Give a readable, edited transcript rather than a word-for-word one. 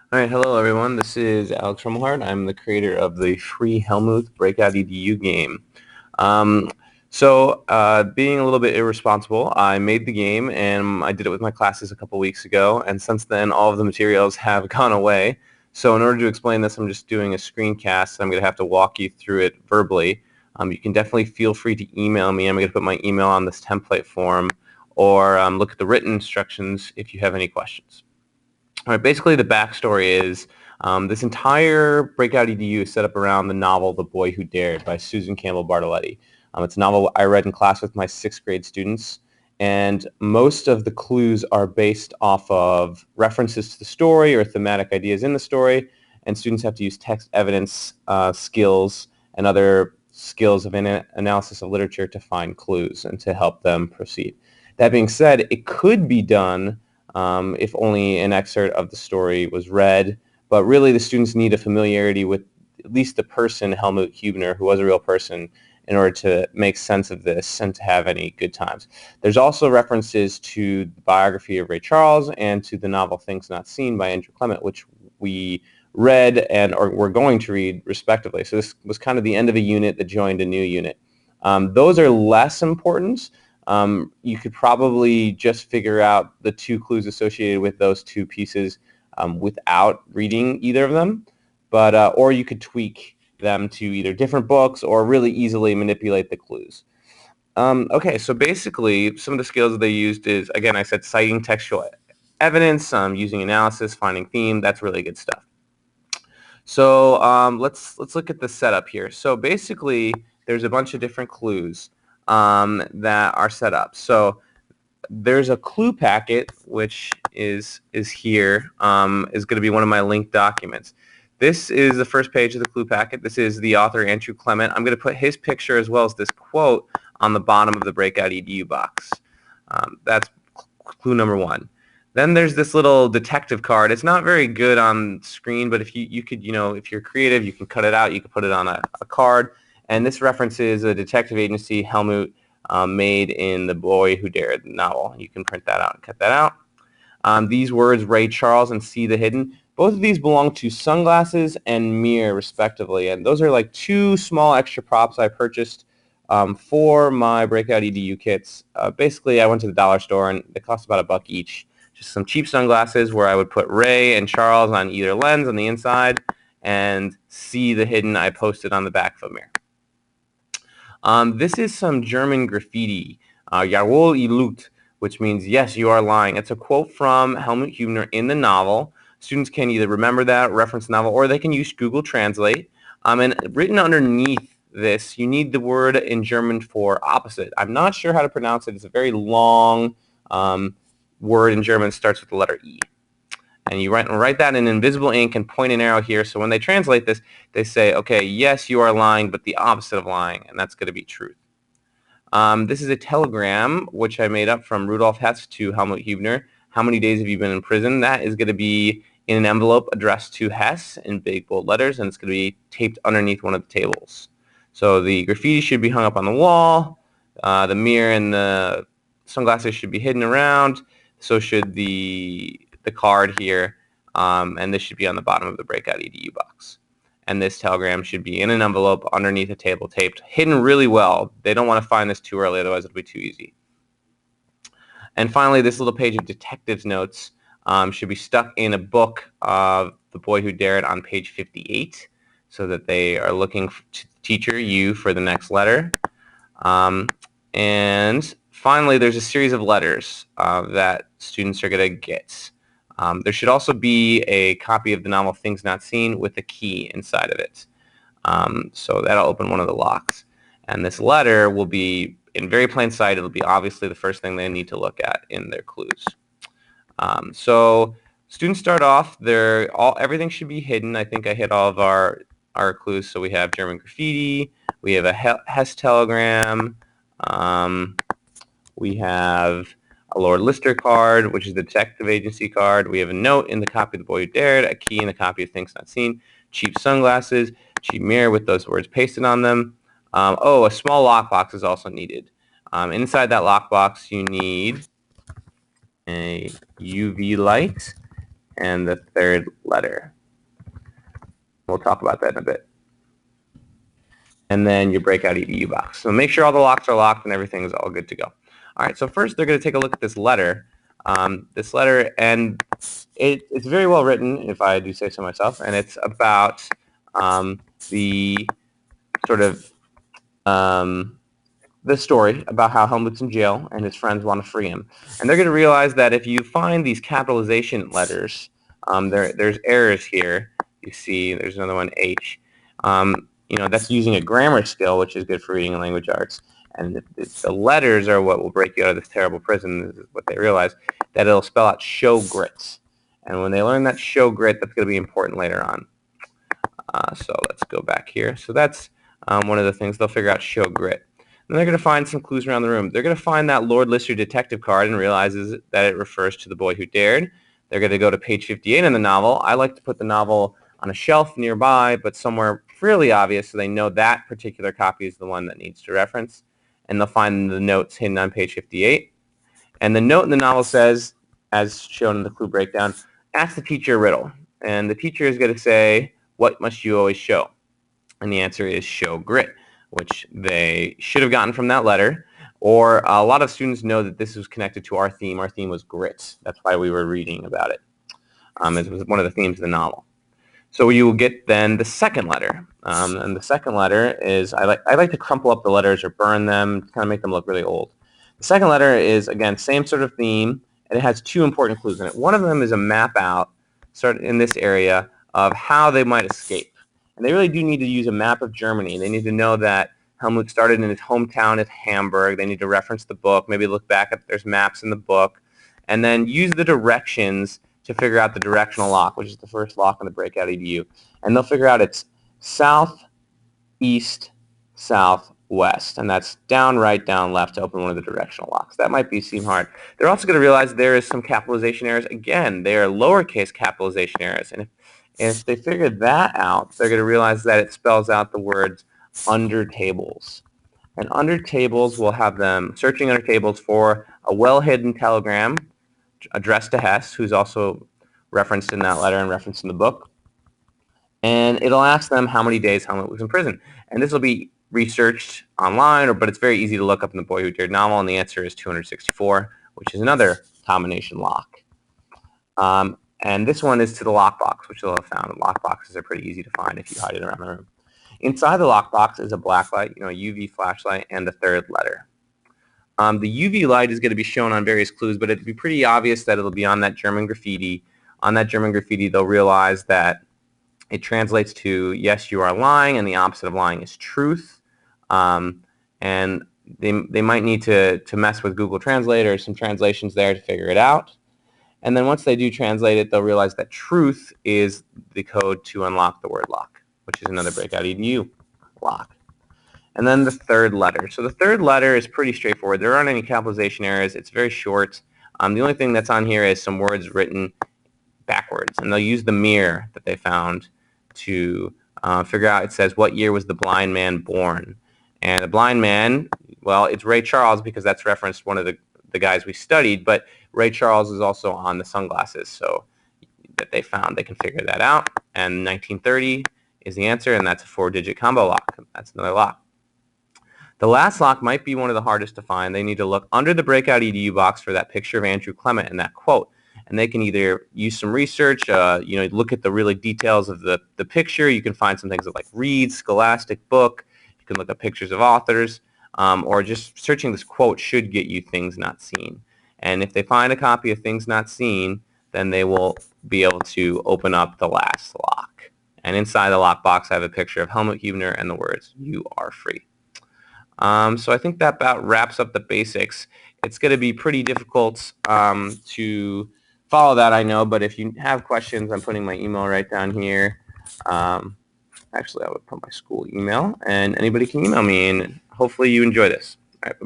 All right, hello everyone. This is Alex Rummelhart. I'm the creator of the free Helmuth BreakoutEDU game. Um, being a little bit irresponsible, I made the game and I did it with my classes a couple weeks ago, and since then all of the materials have gone away. So in order to explain this, I'm just doing a screencast. I'm going to have to walk you through it verbally. You can definitely feel free to email me. I'm going to put my email on this template form, or look at the written instructions if you have any questions. All right, basically the backstory is this entire Breakout EDU is set up around the novel The Boy Who Dared by Susan Campbell Bartoletti. It's a novel I read in class with my 6th grade students, and most of the clues are based off of references to the story or thematic ideas in the story, and students have to use text evidence skills and other skills of analysis of literature to find clues and to help them proceed. That being said, it could be done if only an excerpt of the story was read. But really, the students need a familiarity with at least the person, Helmuth Huebner, who was a real person, in order to make sense of this and to have any good times. There's also references to the biography of Ray Charles and to the novel Things Not Seen by Andrew Clement, which we read and or we're going to read respectively. So this was kind of the end of a unit that joined a new unit. Those are less important. You could probably just figure out the 2 clues associated with those 2 pieces without reading either of them, but or you could tweak them to either different books or really easily manipulate the clues. Okay, so basically some of the skills that they used is, again, I said citing textual evidence, using analysis, finding theme. That's really good stuff. So let's look at the setup here. So basically, there's a bunch of different clues that are set up. So there's a clue packet, which is here, is going to be one of my linked documents. This is the first page of the clue packet. This is the author, Andrew Clement. I'm going to put his picture as well as this quote on the bottom of the Breakout EDU box. That's clue number 1. Then there's this little detective card. It's not very good on screen, but if you could, if you're creative, you can cut it out. You can put it on a card. And this references a detective agency, Helmuth, made in The Boy Who Dared novel. You can print that out and cut that out. These words, Ray Charles and See the Hidden, both of these belong to sunglasses and mirror, respectively. And those are like 2 small extra props I purchased for my Breakout EDU kits. Basically, I went to the dollar store, and they cost about $1 each. Just some cheap sunglasses where I would put Ray and Charles on either lens on the inside, and See the Hidden I posted on the back of a mirror. This is some German graffiti, Jawohl, ihr lügt, which means, yes, you are lying. It's a quote from Helmuth Huebner in the novel. Students can either remember that, reference the novel, or they can use Google Translate. And written underneath this, you need the word in German for opposite. I'm not sure how to pronounce it. It's a very long word in German. It starts with the letter E. And you write that in invisible ink and point an arrow here. So when they translate this, they say, okay, yes, you are lying, but the opposite of lying, and that's going to be truth. This is a telegram, which I made up from Rudolf Hess to Helmuth Huebner. How many days have you been in prison? That is going to be in an envelope addressed to Hess in big bold letters, and it's going to be taped underneath one of the tables. So the graffiti should be hung up on the wall. The mirror and the sunglasses should be hidden around. So should the card here, and this should be on the bottom of the Breakout EDU box. And this telegram should be in an envelope underneath a table, taped, hidden really well. They don't want to find this too early, otherwise it'll be too easy. And finally, this little page of detective's notes should be stuck in a book of The Boy Who Dared on page 58, so that they are looking to the teacher, you, for the next letter. And finally, there's a series of letters that students are going to get. There should also be a copy of the novel Things Not Seen with a key inside of it. So that'll open one of the locks. And this letter will be in very plain sight. It'll be obviously the first thing they need to look at in their clues. So students start off, everything should be hidden. I think I hit all of our clues. So we have German graffiti. We have a Hess telegram. We have a Lord Lister card, which is the detective agency card. We have a note in the copy of The Boy Who Dared, a key in the copy of Things Not Seen, cheap sunglasses, cheap mirror with those words pasted on them. A small lockbox is also needed. Inside that lockbox, you need a UV light and the third letter. We'll talk about that in a bit. And then your BreakoutEDU box. So make sure all the locks are locked and everything is all good to go. All right, so first they're going to take a look at this letter. And it's very well written, if I do say so myself, and it's about the sort of the story about how Helmuth's in jail and his friends want to free him. And they're going to realize that if you find these capitalization letters, there's errors here. You see there's another one, H. That's using a grammar skill, which is good for reading and language arts. And the letters are what will break you out of this terrible prison, is what they realize, that it'll spell out show grit. And when they learn that show grit, that's going to be important later on. So let's go back here. So that's one of the things they'll figure out, show grit. Then they're going to find some clues around the room. They're going to find that Lord Lister detective card and realizes that it refers to the boy who dared. They're going to go to page 58 in the novel. I like to put the novel on a shelf nearby, but somewhere fairly obvious so they know that particular copy is the one that needs to reference. And they'll find the notes hidden on page 58. And the note in the novel says, as shown in the clue breakdown, ask the teacher a riddle. And the teacher is going to say, what must you always show? And the answer is show grit, which they should have gotten from that letter. Or a lot of students know that this was connected to our theme. Our theme was grit. That's why we were reading about it. It was one of the themes of the novel. So you will get then the second letter. And the second letter is, I like to crumple up the letters or burn them, kind of make them look really old. The second letter is, again, same sort of theme, and it has two important clues in it. One of them is a map out, started in this area, of how they might escape. And they really do need to use a map of Germany. They need to know that Helmuth started in his hometown at Hamburg. They need to reference the book, maybe look back at there's maps in the book, and then use the directions to figure out the directional lock, which is the first lock in the BreakoutEDU. And they'll figure out it's south, east, south, west. And that's down, right, down, left to open one of the directional locks. That might seem hard. They're also going to realize there is some capitalization errors. Again, they are lowercase capitalization errors. And if they figure that out, they're going to realize that it spells out the words under tables. And under tables, we'll have them searching under tables for a well-hidden telegram addressed to Hess, who's also referenced in that letter and referenced in the book. And it'll ask them how many days Helmuth was in prison. And this will be researched online, but it's very easy to look up in the Boy Who Dared novel, and the answer is 264, which is another combination lock. And this one is to the lockbox, which you'll have found. Lockboxes are pretty easy to find if you hide it around the room. Inside the lockbox is a black light, a UV flashlight, and the third letter. The UV light is going to be shown on various clues, but it'll be pretty obvious that it'll be on that German graffiti. On that German graffiti, they'll realize that it translates to, yes, you are lying, and the opposite of lying is truth. And they might need to mess with Google Translate or some translations there to figure it out. And then once they do translate it, they'll realize that truth is the code to unlock the word lock, which is another BreakoutEDU lock. And then the third letter. So the third letter is pretty straightforward. There aren't any capitalization errors. It's very short. The only thing that's on here is some words written backwards. And they'll use the mirror that they found to figure out. It says, what year was the blind man born? And the blind man, well, it's Ray Charles because that's referenced one of the guys we studied, but Ray Charles is also on the sunglasses, so that they found. They can figure that out. And 1930 is the answer, and that's a 4-digit combo lock. That's another lock. The last lock might be one of the hardest to find. They need to look under the BreakoutEDU box for that picture of Andrew Clement and that quote. And they can either use some research, look at the really details of the picture. You can find some things like Reed, Scholastic Book. You can look at pictures of authors, or just searching this quote should get you Things Not Seen. And if they find a copy of Things Not Seen, then they will be able to open up the last lock. And inside the lockbox, I have a picture of Helmut Huebner and the words, "You are free." So I think that about wraps up the basics. It's going to be pretty difficult to follow that, I know, but if you have questions, I'm putting my email right down here. Actually, I would put my school email, and anybody can email me, and hopefully you enjoy this. All right, bye-bye.